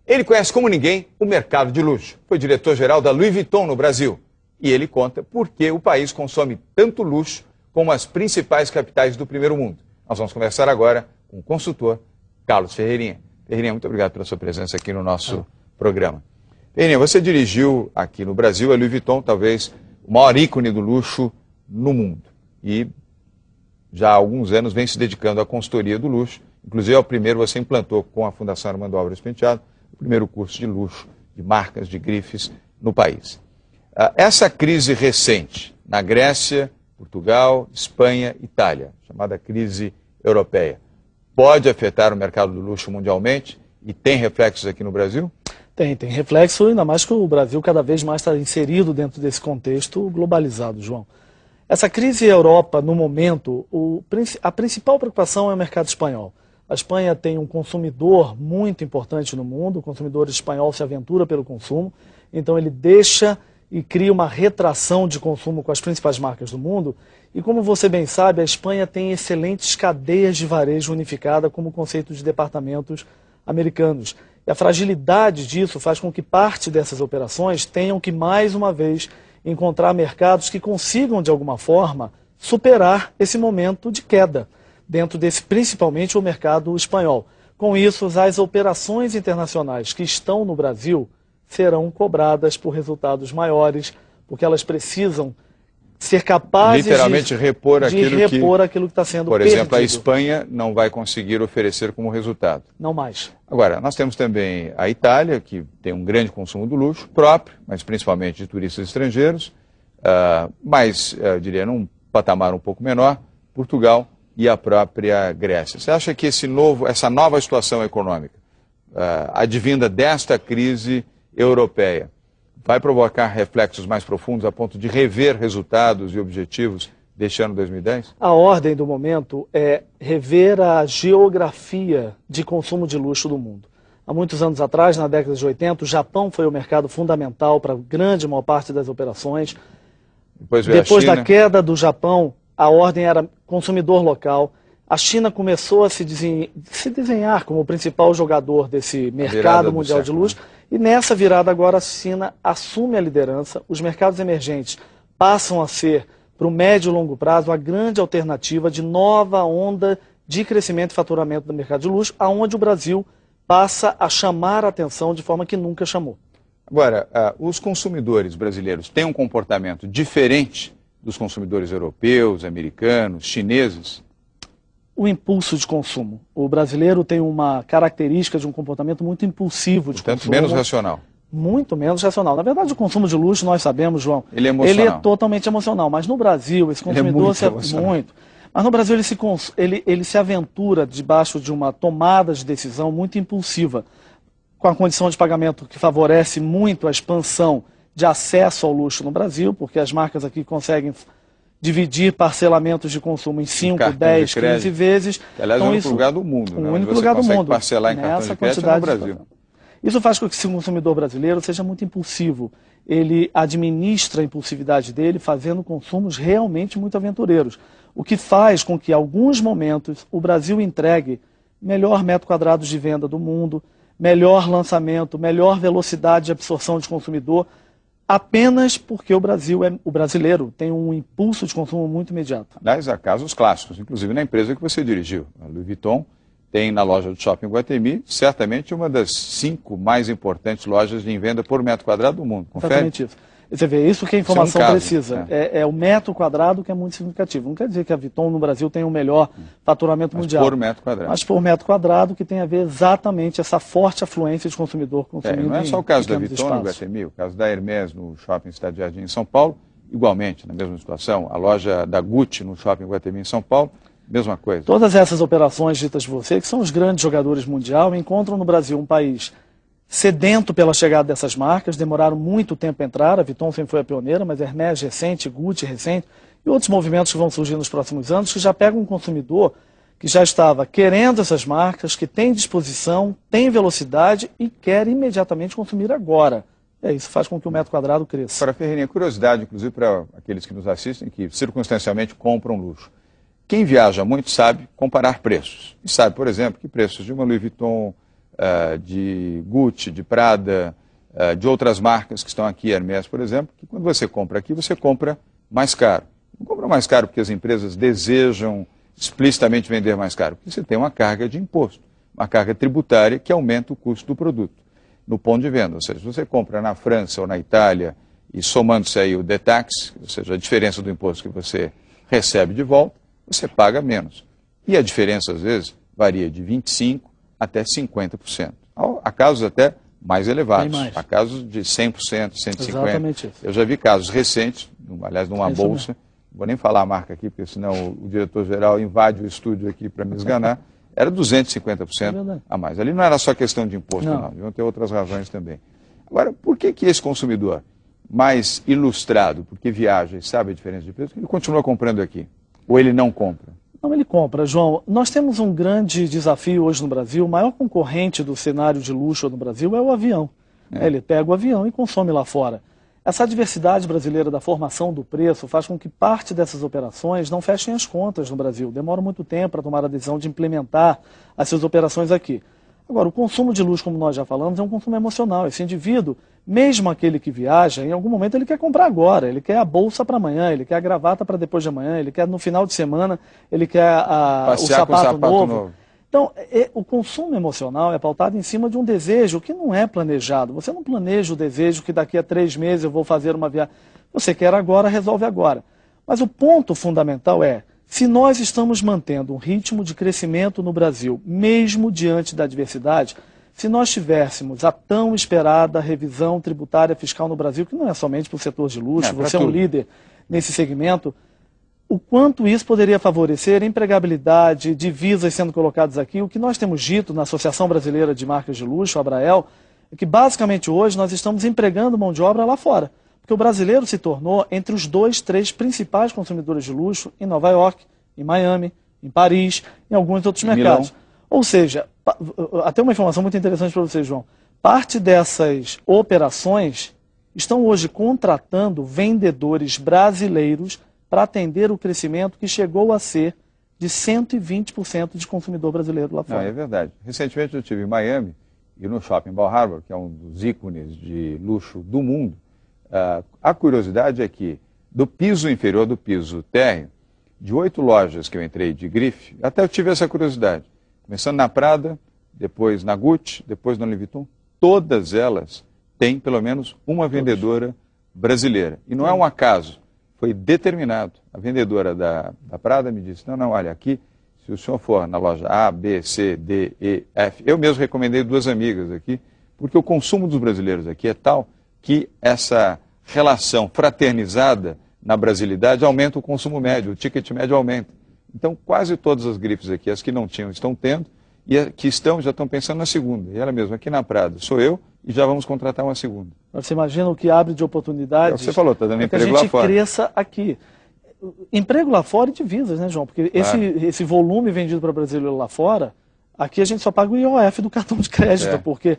Ele conhece como ninguém o mercado de luxo. Foi diretor-geral da Louis Vuitton no Brasil. E ele conta por que o país consome tanto luxo como as principais capitais do primeiro mundo. Nós vamos conversar agora com o consultor Carlos Ferreirinha. Ferreirinha, muito obrigado pela sua presença aqui no nosso programa. Ferreirinha, você dirigiu aqui no Brasil a Louis Vuitton, talvez o maior ícone do luxo no mundo. E já há alguns anos vem se dedicando à consultoria do luxo. Inclusive, ao primeiro você implantou com a Fundação Armando Álvares Penteado o primeiro curso de luxo, de marcas, de grifes no país. Essa crise recente na Grécia, Portugal, Espanha, Itália, chamada crise europeia, pode afetar o mercado do luxo mundialmente e tem reflexos aqui no Brasil? Tem reflexo, ainda mais que o Brasil cada vez mais está inserido dentro desse contexto globalizado, João. Essa crise Europa, no momento, a principal preocupação é o mercado espanhol. A Espanha tem um consumidor muito importante no mundo, o consumidor espanhol se aventura pelo consumo, então ele deixa e cria uma retração de consumo com as principais marcas do mundo. E como você bem sabe, a Espanha tem excelentes cadeias de varejo unificada como conceito de departamentos americanos. E a fragilidade disso faz com que parte dessas operações tenham que, mais uma vez, encontrar mercados que consigam, de alguma forma, superar esse momento de queda, dentro desse, principalmente, o mercado espanhol. Com isso, as operações internacionais que estão no Brasil serão cobradas por resultados maiores, porque elas precisam ser capazes literalmente repor aquilo que está sendo por perdido. exemplo, a Espanha não vai conseguir oferecer como resultado. Não mais. Agora, nós temos também a Itália, que tem um grande consumo do luxo próprio, mas principalmente de turistas estrangeiros, mas, diria, num patamar um pouco menor, Portugal e a própria Grécia. Você acha que essa nova situação econômica, advinda desta crise europeia, vai provocar reflexos mais profundos a ponto de rever resultados e objetivos deste ano 2010? A ordem do momento é rever a geografia de consumo de luxo do mundo. Há muitos anos atrás, na década de 80, o Japão foi o mercado fundamental para a grande maior parte das operações. Depois da queda do Japão, a ordem era consumidor local. A China começou a se desenhar como o principal jogador desse mercado mundial de luxo. E nessa virada agora a China assume a liderança, os mercados emergentes passam a ser, para o médio e longo prazo, a grande alternativa de nova onda de crescimento e faturamento do mercado de luxo, aonde o Brasil passa a chamar a atenção de forma que nunca chamou. Agora, os consumidores brasileiros têm um comportamento diferente dos consumidores europeus, americanos, chineses? O impulso de consumo. O brasileiro tem uma característica de um comportamento muito impulsivo de consumo. Portanto, menos racional. Muito menos racional. Na verdade, o consumo de luxo, nós sabemos, João, ele é emocional. Ele é totalmente emocional. Mas no Brasil, esse consumidor muito. Mas no Brasil ele se aventura debaixo de uma tomada de decisão muito impulsiva, com a condição de pagamento que favorece muito a expansão de acesso ao luxo no Brasil, porque as marcas aqui conseguem dividir parcelamentos de consumo em 5, 10, 15 vezes. Aliás, é o único lugar do mundo. O único lugar do mundo. Parcelar em cartão de crédito no Brasil. Isso faz com que esse consumidor brasileiro seja muito impulsivo. Ele administra a impulsividade dele fazendo consumos realmente muito aventureiros. O que faz com que, em alguns momentos, o Brasil entregue melhor metro quadrado de venda do mundo, melhor lançamento, melhor velocidade de absorção de consumidor, apenas porque o brasileiro tem um impulso de consumo muito imediato. Aliás, há casos clássicos, inclusive na empresa que você dirigiu. A Louis Vuitton tem na loja do Shopping Guatemi, certamente uma das 5 mais importantes lojas em venda por metro quadrado do mundo. Confere? Exatamente isso. Você vê, isso que a informação precisa. É o metro quadrado que é muito significativo. Não quer dizer que a Vuitton no Brasil tem o melhor faturamento mundial. Por metro quadrado. Mas por metro quadrado, que tem a ver exatamente essa forte afluência de consumidor consumindo. Não é só o caso da Vuitton no Guatemi, o caso da Hermès no Shopping Cidade Jardim em São Paulo, igualmente, na mesma situação. A loja da Gucci no Shopping Guatemi em São Paulo, mesma coisa. Todas essas operações ditas por você, que são os grandes jogadores mundial, encontram no Brasil um país sedento pela chegada dessas marcas, demoraram muito tempo a entrar, a Vuitton sempre foi a pioneira, mas Hermès recente, Gucci recente, e outros movimentos que vão surgir nos próximos anos, que já pegam um consumidor que já estava querendo essas marcas, que tem disposição, tem velocidade e quer imediatamente consumir agora. Isso faz com que o metro quadrado cresça. Para Ferreirinha, curiosidade, inclusive para aqueles que nos assistem, que circunstancialmente compram luxo. Quem viaja muito sabe comparar preços. E sabe, por exemplo, que preços de uma Louis Vuitton de Gucci, de Prada, de outras marcas que estão aqui, Hermès, por exemplo, que quando você compra aqui, você compra mais caro. Não compra mais caro porque as empresas desejam explicitamente vender mais caro, porque você tem uma carga de imposto, uma carga tributária que aumenta o custo do produto no ponto de venda. Ou seja, se você compra na França ou na Itália e somando-se aí o detax, ou seja, a diferença do imposto que você recebe de volta, você paga menos. E a diferença, às vezes, varia de 25% até 50%. Há casos até mais elevados, há casos de 100%, 150%. Exatamente isso. Eu já vi casos recentes, aliás, numa bolsa, não vou nem falar a marca aqui, porque senão o diretor-geral invade o estúdio aqui para me esganar, era 250% a mais. Ali não era só questão de imposto, não, deviam ter outras razões também. Agora, por que esse consumidor mais ilustrado, porque viaja e sabe a diferença de preço, ele continua comprando aqui? Ou ele não compra? Não, ele compra, João. Nós temos um grande desafio hoje no Brasil. O maior concorrente do cenário de luxo no Brasil é o avião. Ele pega o avião e consome lá fora. Essa diversidade brasileira da formação do preço faz com que parte dessas operações não fechem as contas no Brasil. Demora muito tempo para tomar a decisão de implementar essas operações aqui. Agora, o consumo de luxo, como nós já falamos, é um consumo emocional. Esse indivíduo, mesmo aquele que viaja, em algum momento ele quer comprar agora, ele quer a bolsa para amanhã, ele quer a gravata para depois de amanhã, ele quer no final de semana, ele quer o sapato novo. Então, o consumo emocional é pautado em cima de um desejo que não é planejado. Você não planeja o desejo que daqui a 3 meses eu vou fazer uma viagem. Você quer agora, resolve agora. Mas o ponto fundamental é, se nós estamos mantendo um ritmo de crescimento no Brasil, mesmo diante da adversidade, se nós tivéssemos a tão esperada revisão tributária fiscal no Brasil, que não é somente para o setor de luxo, você é um líder nesse segmento, o quanto isso poderia favorecer a empregabilidade, divisas sendo colocadas aqui. O que nós temos dito na Associação Brasileira de Marcas de Luxo, a Abrael, é que basicamente hoje nós estamos empregando mão de obra lá fora. Porque o brasileiro se tornou entre os 2, 3 principais consumidores de luxo em Nova York, em Miami, em Paris, em alguns outros mercados. Milão. Ou seja, até uma informação muito interessante para você, João. Parte dessas operações estão hoje contratando vendedores brasileiros para atender o crescimento que chegou a ser de 120% de consumidor brasileiro lá fora. Não, é verdade. Recentemente eu estive em Miami e no Shopping Bal Harbour, que é um dos ícones de luxo do mundo. A curiosidade é que do piso inferior, do piso térreo, de 8 lojas que eu entrei de grife, até eu tive essa curiosidade. Começando na Prada, depois na Gucci, depois na Louis Vuitton, todas elas têm pelo menos uma vendedora brasileira. E não é um acaso, foi determinado. A vendedora da Prada me disse, não, olha, aqui, se o senhor for na loja A, B, C, D, E, F, eu mesmo recomendei 2 amigas aqui, porque o consumo dos brasileiros aqui é tal que essa relação fraternizada na brasilidade aumenta o consumo médio, o ticket médio aumenta. Então, quase todas as grifes aqui, as que não tinham, estão tendo, e as que estão, já estão pensando na segunda. E ela mesma, aqui na Prada, sou eu, e já vamos contratar uma segunda. Você imagina o que abre de oportunidades. Você falou, está dando emprego lá fora. Que a gente cresça aqui. Emprego lá fora e divisas, né, João? Porque esse volume vendido para brasileiro lá fora, aqui a gente só paga o IOF do cartão de crédito, porque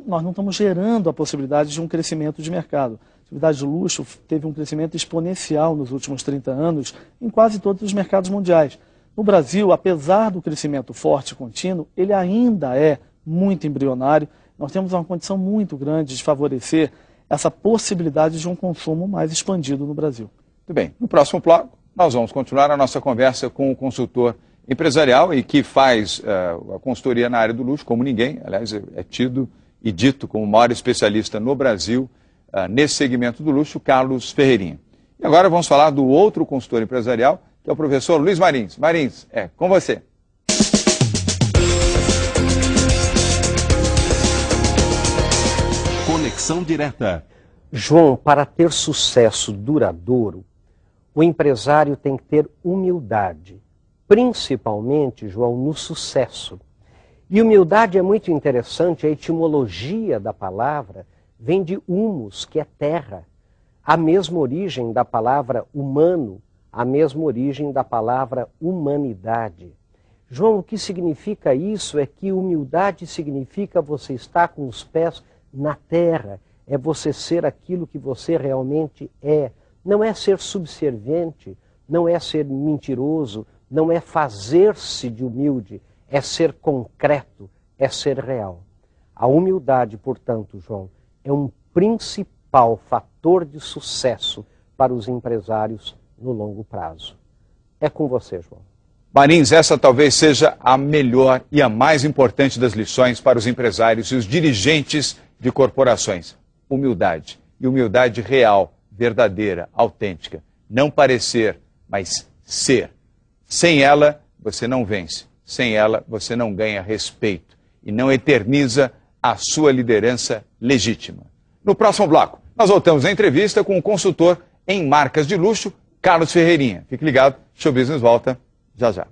nós não estamos gerando a possibilidade de um crescimento de mercado. A atividade de luxo teve um crescimento exponencial nos últimos 30 anos em quase todos os mercados mundiais. No Brasil, apesar do crescimento forte e contínuo, ele ainda é muito embrionário. Nós temos uma condição muito grande de favorecer essa possibilidade de um consumo mais expandido no Brasil. Muito bem. No próximo bloco, nós vamos continuar a nossa conversa com o consultor empresarial e que faz a consultoria na área do luxo, como ninguém. Aliás, é tido e dito como o maior especialista no Brasil nesse segmento do luxo, Carlos Ferreirinha. E agora vamos falar do outro consultor empresarial, que é o professor Luiz Marins. Marins, com você. Conexão direta. João, para ter sucesso duradouro, o empresário tem que ter humildade. Principalmente, João, no sucesso. E humildade é muito interessante, a etimologia da palavra vem de humus, que é terra. A mesma origem da palavra humano, a mesma origem da palavra humanidade. João, o que significa isso é que humildade significa você estar com os pés na terra, é você ser aquilo que você realmente é. Não é ser subserviente, não é ser mentiroso, não é fazer-se de humilde, é ser concreto, é ser real. A humildade, portanto, João, é um principal fator de sucesso para os empresários no longo prazo. É com você, João. Marins, essa talvez seja a melhor e a mais importante das lições para os empresários e os dirigentes de corporações. Humildade. E humildade real, verdadeira, autêntica. Não parecer, mas ser. Sem ela, você não vence. Sem ela, você não ganha respeito e não eterniza a sua liderança legítima. No próximo bloco, nós voltamos à entrevista com o consultor em marcas de luxo, Carlos Ferreirinha. Fique ligado, Show Business volta já já.